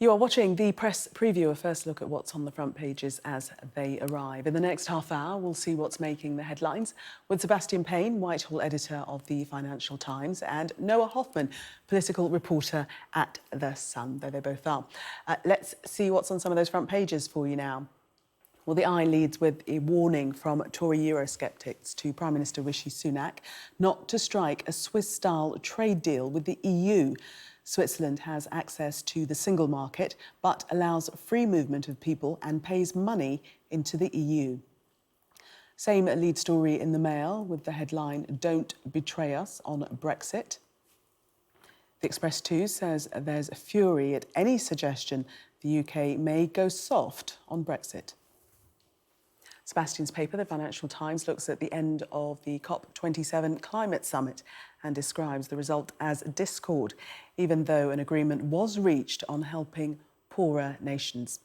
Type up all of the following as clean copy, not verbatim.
You are watching the press preview, a first look at what's on the front pages as they arrive. In the next half hour, we'll see what's making the headlines with Sebastian Payne, Whitehall editor of the Financial Times, and Noa Hoffman, political reporter at The Sun, though they both are. Let's see what's on some of those front pages for you now. Well, the Eye leads with a warning from Tory Eurosceptics to Prime Minister Rishi Sunak not to strike a Swiss-style trade deal with the EU. Switzerland has access to the single market, but allows free movement of people and pays money into the EU. Same lead story in the Mail with the headline, "Don't Betray Us" on Brexit. The Express too says there's a fury at any suggestion the UK may go soft on Brexit. Sebastian's paper, the Financial Times, looks at the end of the COP27 climate summit and describes the result as discord, even though an agreement was reached on helping poorer nations.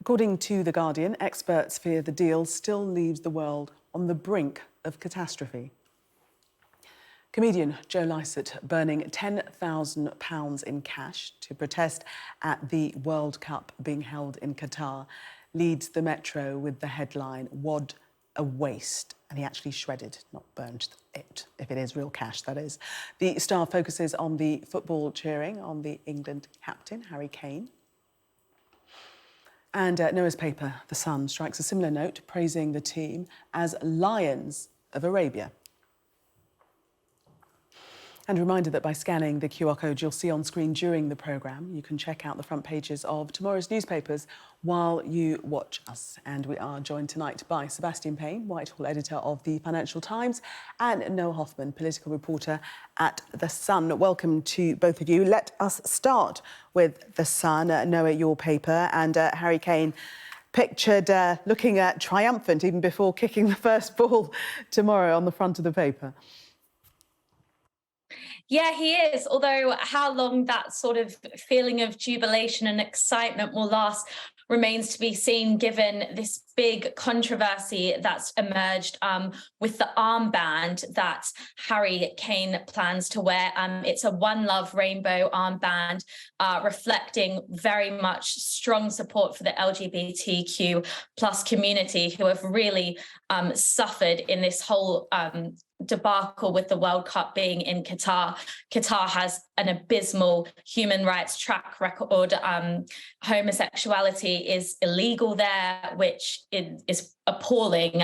According to The Guardian, experts fear the deal still leaves the world on the brink of catastrophe. Comedian Joe Lycett burning £10,000 in cash to protest at the World Cup being held in Qatar leads the Metro with the headline, "Wad a waste." And he actually shredded, not burned it, if it is real cash, that is. The Star focuses on the football cheering on the England captain, Harry Kane. And Noah's paper, The Sun, strikes a similar note, praising the team as Lions of Arabia. And a reminder that by scanning the QR code you'll see on screen during the programme, you can check out the front pages of tomorrow's newspapers while you watch us. And we are joined tonight by Sebastian Payne, Whitehall editor of the Financial Times, and Noa Hoffman, political reporter at The Sun. Welcome to both of you. Let us start with The Sun. Noa, your paper, and Harry Kane pictured looking triumphant even before kicking the first ball tomorrow on the front of the paper. Yeah, he is. Although how long that sort of feeling of jubilation and excitement will last remains to be seen, given this big controversy that's emerged with the armband that Harry Kane plans to wear. It's a One Love rainbow armband, reflecting very much strong support for the LGBTQ plus community, who have really suffered in this whole debacle with the World Cup being in Qatar. Qatar has an abysmal human rights track record. Homosexuality is illegal there, which is appalling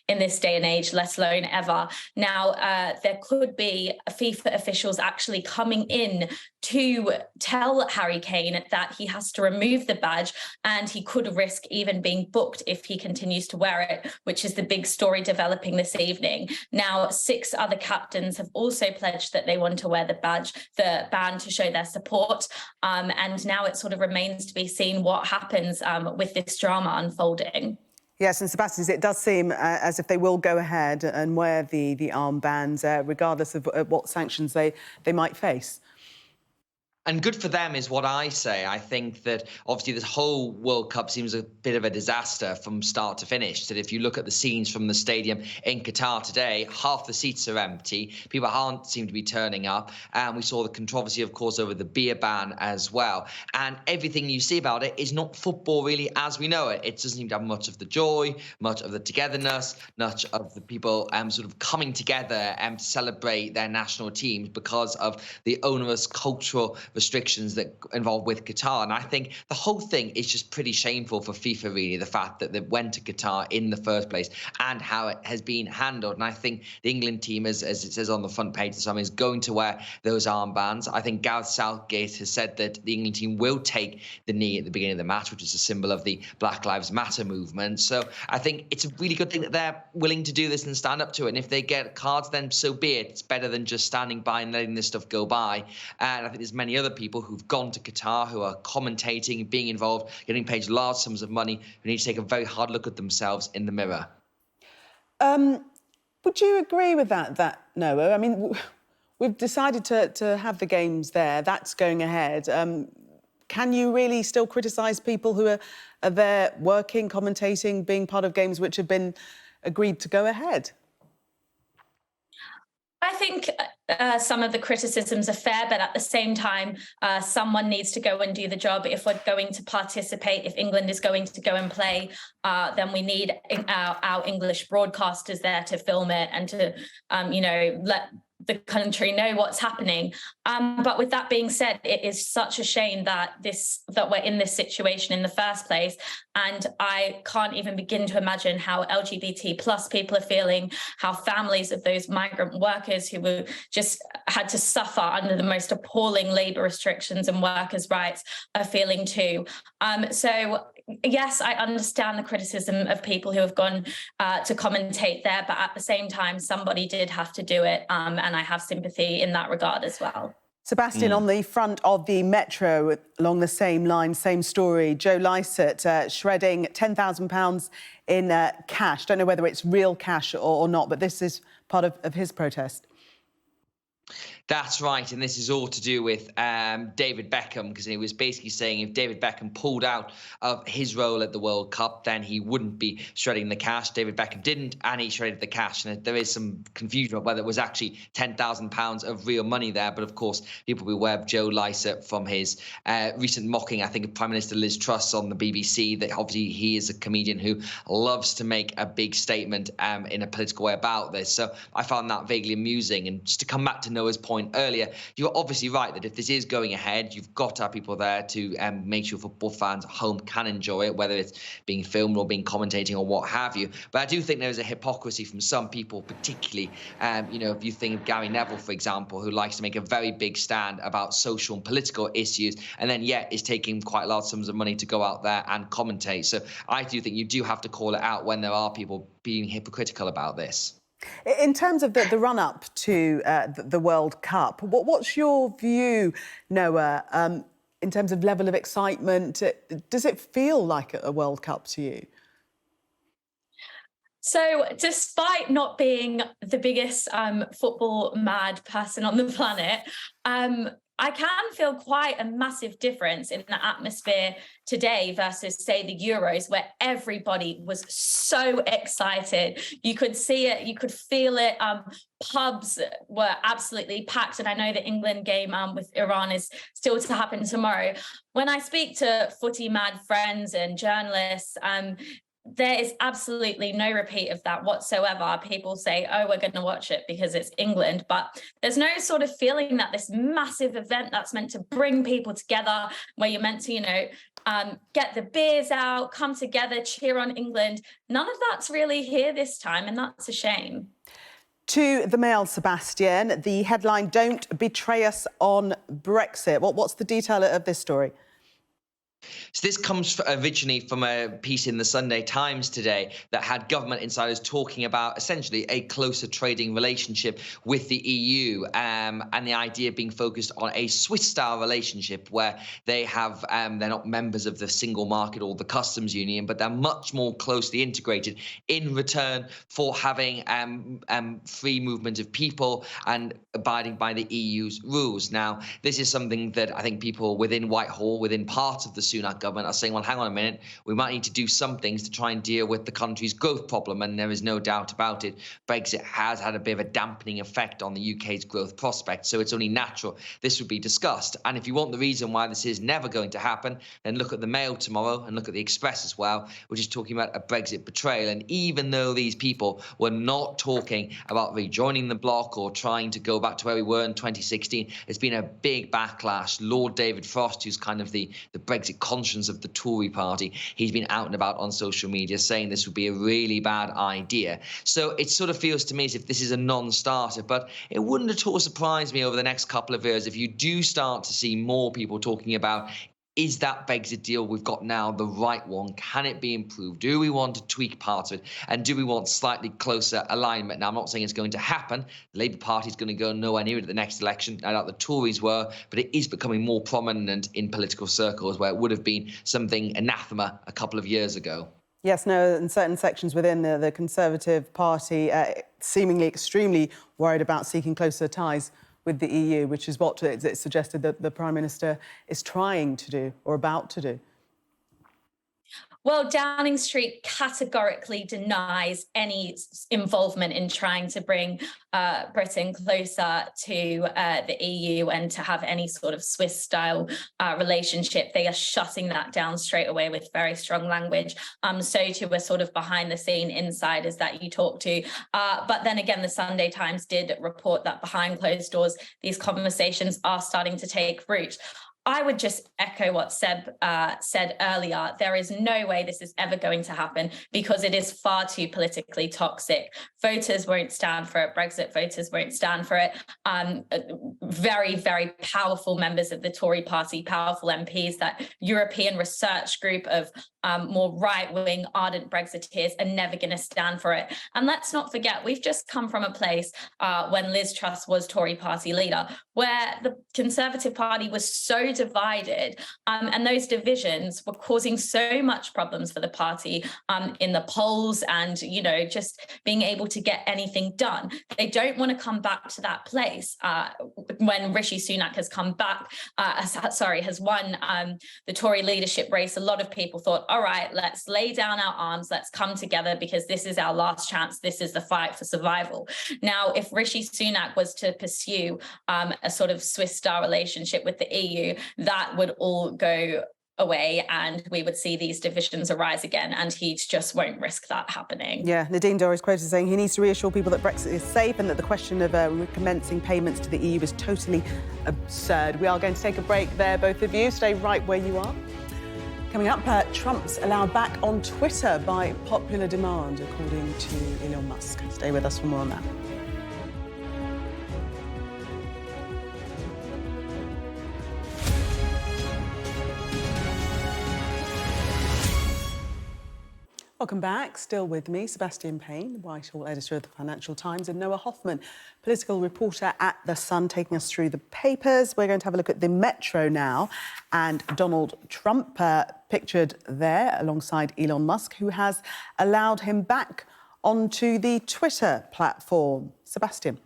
in this day and age, let alone ever. Now, there could be FIFA officials actually coming in to tell Harry Kane that he has to remove the badge, and he could risk even being booked if he continues to wear it, which is the big story developing this evening. Now, 6 other captains have also pledged that they want to wear the badge, the band, to show their support. And now it sort of remains to be seen what happens with this drama unfolding. Yes, and Sebastian, it does seem as if they will go ahead and wear the armbands, regardless of what sanctions they might face. And good for them is what I say. I think that obviously this whole World Cup seems a bit of a disaster from start to finish. That if you look at the scenes from the stadium in Qatar today, half the seats are empty. People aren't seem to be turning up. And we saw the controversy, of course, over the beer ban as well. And everything you see about it is not football really as we know it. It doesn't seem to have much of the joy, much of the togetherness, much of the people sort of coming together to celebrate their national teams because of the onerous cultural restrictions that involve with Qatar. And I think the whole thing is just pretty shameful for FIFA, really, the fact that they went to Qatar in the first place and how it has been handled. And I think the England team, as it says on the front page this time, is going to wear those armbands. I think Gareth Southgate has said that the England team will take the knee at the beginning of the match, which is a symbol of the Black Lives Matter movement. So I think it's a really good thing that they're willing to do this and stand up to it. And if they get cards, then so be it. It's better than just standing by and letting this stuff go by. And I think there's many other people who've gone to Qatar, who are commentating, being involved, getting paid large sums of money, who need to take a very hard look at themselves in the mirror. Would you agree with that, Noah? I mean, we've decided to have the games there. That's going ahead. Can you really still criticise people who are there working, commentating, being part of games which have been agreed to go ahead? I think some of the criticisms are fair, but at the same time, someone needs to go and do the job. If we're going to participate, if England is going to go and play, then we need our English broadcasters there to film it and to, let the country know what's happening. But with that being said, it is such a shame that we're in this situation in the first place. And I can't even begin to imagine how LGBT plus people are feeling, how families of those migrant workers who were just had to suffer under the most appalling labour restrictions and workers' rights are feeling too. So yes, I understand the criticism of people who have gone to commentate there, but at the same time, somebody did have to do it, and I have sympathy in that regard as well. Sebastian, on the front of the Metro, along the same line, same story, Joe Lycett shredding £10,000 in cash. Don't know whether it's real cash or not, but this is part of his protest. That's right, and this is all to do with David Beckham, because he was basically saying if David Beckham pulled out of his role at the World Cup, then he wouldn't be shredding the cash. David Beckham didn't, and he shredded the cash. And there is some confusion about whether it was actually £10,000 of real money there. But of course, people will be aware of Joe Lycett from his recent mocking, I think, of Prime Minister Liz Truss on the BBC, that obviously he is a comedian who loves to make a big statement in a political way about this. So I found that vaguely amusing. And just to come back to Noah's point earlier, you're obviously right that if this is going ahead, you've got to have people there to make sure football fans at home can enjoy it, whether it's being filmed or being commentating or what have you. But I do think there's a hypocrisy from some people, particularly, if you think of Gary Neville, for example, who likes to make a very big stand about social and political issues, and then yet is taking quite large sums of money to go out there and commentate. So I do think you do have to call it out when there are people being hypocritical about this. In terms of the run-up to the World Cup, what's your view, Noa, in terms of level of excitement? Does it feel like a World Cup to you? So despite not being the biggest football mad person on the planet, I can feel quite a massive difference in the atmosphere today versus, say, the Euros, where everybody was so excited. You could see it, you could feel it. Pubs were absolutely packed. And I know the England game with Iran is still to happen tomorrow. When I speak to footy mad friends and journalists, there is absolutely no repeat of that whatsoever. People say, oh, we're going to watch it because it's England. But there's no sort of feeling that this massive event that's meant to bring people together, where you're meant to, get the beers out, come together, cheer on England. None of that's really here this time, and that's a shame. To the Mail, Sebastian, the headline, "Don't Betray Us on Brexit." What's the detail of this story? So this comes originally from a piece in the Sunday Times today that had government insiders talking about essentially a closer trading relationship with the EU, and the idea being focused on a Swiss-style relationship where they have they're not members of the single market or the customs union, but they're much more closely integrated in return for having free movement of people and abiding by the EU's rules. Now, this is something that I think people within Whitehall, within part of the Sunak government, are saying, well, hang on a minute, we might need to do some things to try and deal with the country's growth problem. And there is no doubt about it, Brexit has had a bit of a dampening effect on the UK's growth prospects. So it's only natural this would be discussed. And if you want the reason why this is never going to happen, then look at the Mail tomorrow and look at the Express as well, which is talking about a Brexit betrayal. And even though these people were not talking about rejoining the bloc or trying to go back to where we were in 2016, it's been a big backlash. Lord David Frost, who's kind of the Brexit conscience of the Tory party, he's been out and about on social media saying this would be a really bad idea. So it sort of feels to me as if this is a non-starter, but it wouldn't at all surprise me over the next couple of years if you do start to see more people talking about, is that Brexit deal we've got now the right one? Can it be improved? Do we want to tweak parts of it? And do we want slightly closer alignment? Now, I'm not saying it's going to happen. The Labour Party is going to go nowhere near it at the next election. I doubt the Tories were, but it is becoming more prominent in political circles where it would have been something anathema a couple of years ago. Yes, no, in certain sections within the Conservative Party, seemingly extremely worried about seeking closer ties with the EU, which is what it suggested that the Prime Minister is trying to do or about to do. Well, Downing Street categorically denies any involvement in trying to bring Britain closer to the EU and to have any sort of Swiss-style relationship. They are shutting that down straight away with very strong language. So too are sort of behind-the-scene insiders that you talk to. But then again, the Sunday Times did report that behind closed doors, these conversations are starting to take root. I would just echo what Seb said earlier. There is no way this is ever going to happen because it is far too politically toxic. Voters won't stand for it. Brexit voters won't stand for it. Very, very powerful members of the Tory party, powerful MPs, that European research group of more right-wing, ardent Brexiteers are never going to stand for it. And let's not forget, we've just come from a place when Liz Truss was Tory party leader, where the Conservative Party was so divided, and those divisions were causing so much problems for the party in the polls and, you know, just being able to get anything done. They don't want to come back to that place when Rishi Sunak has come back, has won the Tory leadership race. A lot of people thought, all right, let's lay down our arms, let's come together because this is our last chance. This is the fight for survival. Now, if Rishi Sunak was to pursue a sort of Swiss-style relationship with the EU, that would all go away and we would see these divisions arise again, and he just won't risk that happening. Yeah, Nadine Dorr is quoted saying he needs to reassure people that Brexit is safe and that the question of recommencing payments to the EU is totally absurd. We are going to take a break there, both of you. Stay right where you are. Coming up, Trump's allowed back on Twitter by popular demand, according to Elon Musk. Stay with us for more on that. Welcome back. Still with me, Sebastian Payne, Whitehall editor of the Financial Times, and Noa Hoffman, political reporter at The Sun, taking us through the papers. We're going to have a look at the Metro now, and Donald Trump pictured there alongside Elon Musk, who has allowed him back onto the Twitter platform. Sebastian.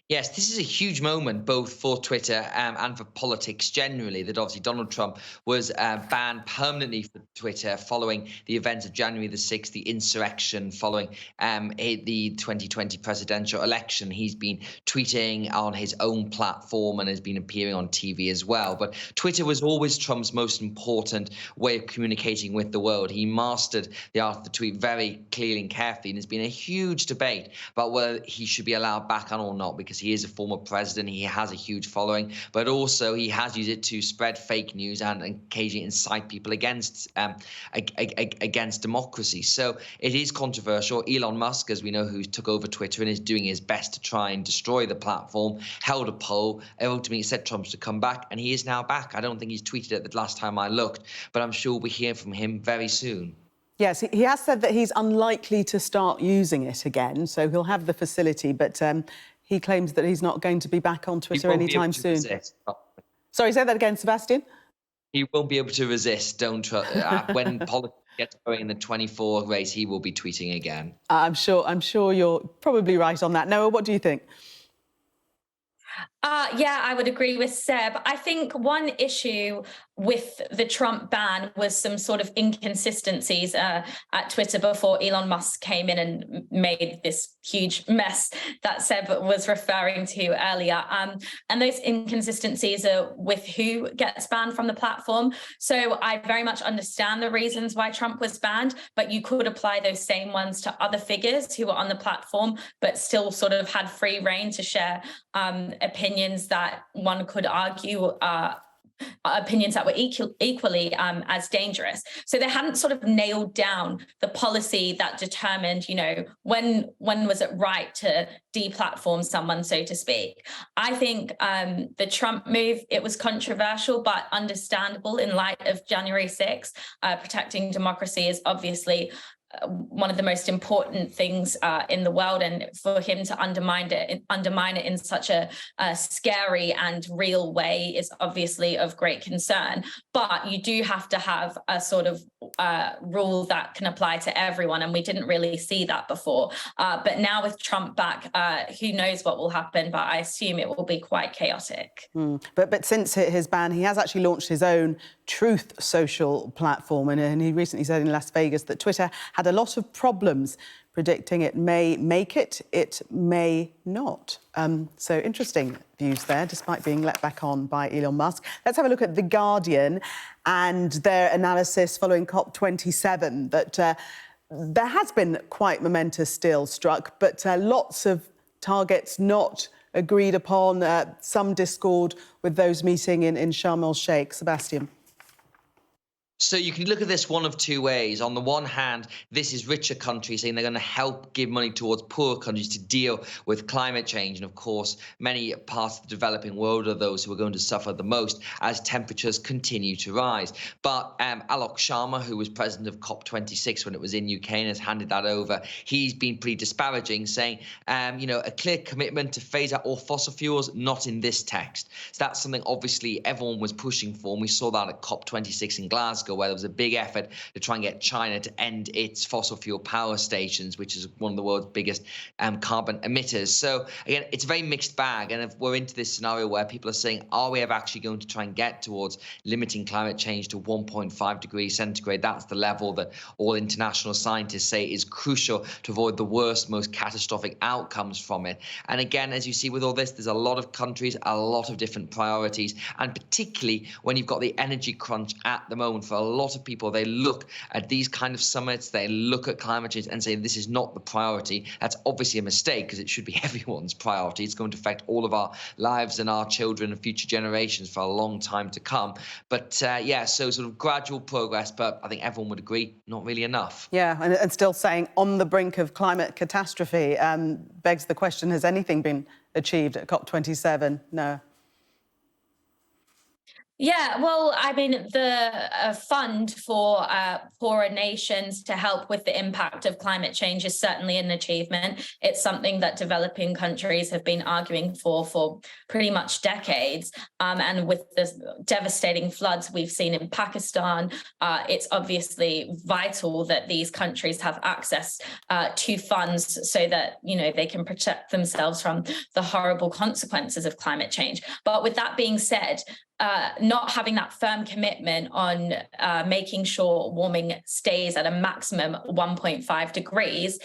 Yes, this is a huge moment both for Twitter and for politics generally, that obviously Donald Trump was banned permanently from Twitter following the events of January the 6th, the insurrection following the 2020 presidential election. He's been tweeting on his own platform and has been appearing on TV as well. But Twitter was always Trump's most important way of communicating with the world. He mastered the art of the tweet very clearly and carefully, and there's been a huge debate about whether he should be allowed back on or not, because he is a former president, he has a huge following, but also he has used it to spread fake news and occasionally incite people against democracy. So it is controversial. Elon Musk, as we know, who took over Twitter and is doing his best to try and destroy the platform, held a poll, ultimately said Trump to come back, and he is now back. I don't think he's tweeted it the last time I looked, but I'm sure we'll hear from him very soon. Yes, he has said that he's unlikely to start using it again, so he'll have the facility, but he claims that he's not going to be back on Twitter anytime soon. Sorry, say that again, Sebastian. He won't be able to resist. When politics gets going in the 24 race, he will be tweeting again. I'm sure you're probably right on that. Noah, what do you think? Yeah, I would agree with Seb. I think one issue with the Trump ban was some sort of inconsistencies at Twitter before Elon Musk came in and made this huge mess that Seb was referring to earlier. And those inconsistencies are with who gets banned from the platform. So I very much understand the reasons why Trump was banned, but you could apply those same ones to other figures who were on the platform, but still sort of had free reign to share opinions that one could argue opinions that were equally as dangerous. So they hadn't sort of nailed down the policy that determined, you know, when was it right to deplatform someone, so to speak. I think the Trump move, it was controversial, but understandable in light of January 6th. Protecting democracy is obviously one of the most important things in the world, and for him to undermine it in such a scary and real way is obviously of great concern. But you do have to have a sort of rule that can apply to everyone, and we didn't really see that before. But now with Trump back, who knows what will happen, but I assume it will be quite chaotic. But since his ban, he has actually launched his own Truth social platform, and he recently said in Las Vegas that Twitter had a lot of problems, predicting it may make it, it may not. So interesting views there, despite being let back on by Elon Musk. Let's have a look at The Guardian and their analysis following COP27, that there has been quite momentous deal struck, but lots of targets not agreed upon, some discord with those meeting in Sharm el-Sheikh. Sebastian. So you can look at this one of two ways. On the one hand, this is richer countries saying they're going to help give money towards poorer countries to deal with climate change. And of course, many parts of the developing world are those who are going to suffer the most as temperatures continue to rise. But Alok Sharma, who was president of COP26 when it was in UK and has handed that over, he's been pretty disparaging, saying, a clear commitment to phase out all fossil fuels, not in this text. So that's something obviously everyone was pushing for. And we saw that at COP26 in Glasgow, where there was a big effort to try and get China to end its fossil fuel power stations, which is one of the world's biggest carbon emitters. So again, it's a very mixed bag. And if we're into this scenario where people are saying, are we ever actually going to try and get towards limiting climate change to 1.5 degrees centigrade? That's the level that all international scientists say is crucial to avoid the worst, most catastrophic outcomes from it. And again, as you see with all this, there's a lot of countries, a lot of different priorities, and particularly when you've got the energy crunch at the moment for a lot of people, they look at these kind of summits, they look at climate change and say this is not the priority. That's obviously a mistake, because it should be everyone's priority. It's going to affect all of our lives and our children and future generations for a long time to come. But so sort of gradual progress, but I think everyone would agree, not really enough. Yeah, and still saying on the brink of climate catastrophe. Begs the question, has anything been achieved at COP27? No. Yeah, well, I mean, the fund for poorer nations to help with the impact of climate change is certainly an achievement. It's something that developing countries have been arguing for pretty much decades. And with the devastating floods we've seen in Pakistan, it's obviously vital that these countries have access to funds so that, they can protect themselves from the horrible consequences of climate change. But with that being said, not having that firm commitment on making sure warming stays at a maximum 1.5 degrees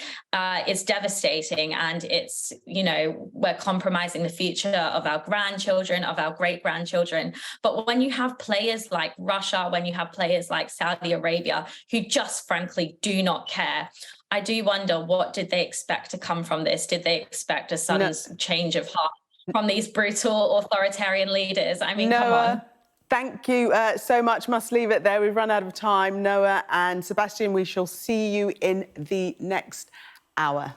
is devastating. And it's, we're compromising the future of our grandchildren, of our great-grandchildren. But when you have players like Russia, when you have players like Saudi Arabia, who just frankly do not care, I do wonder, what did they expect to come from this? Did they expect a sudden change of heart from these brutal authoritarian leaders? I mean, come on. Thank you so much. Must leave it there. We've run out of time. Noa and Sebastian, we shall see you in the next hour.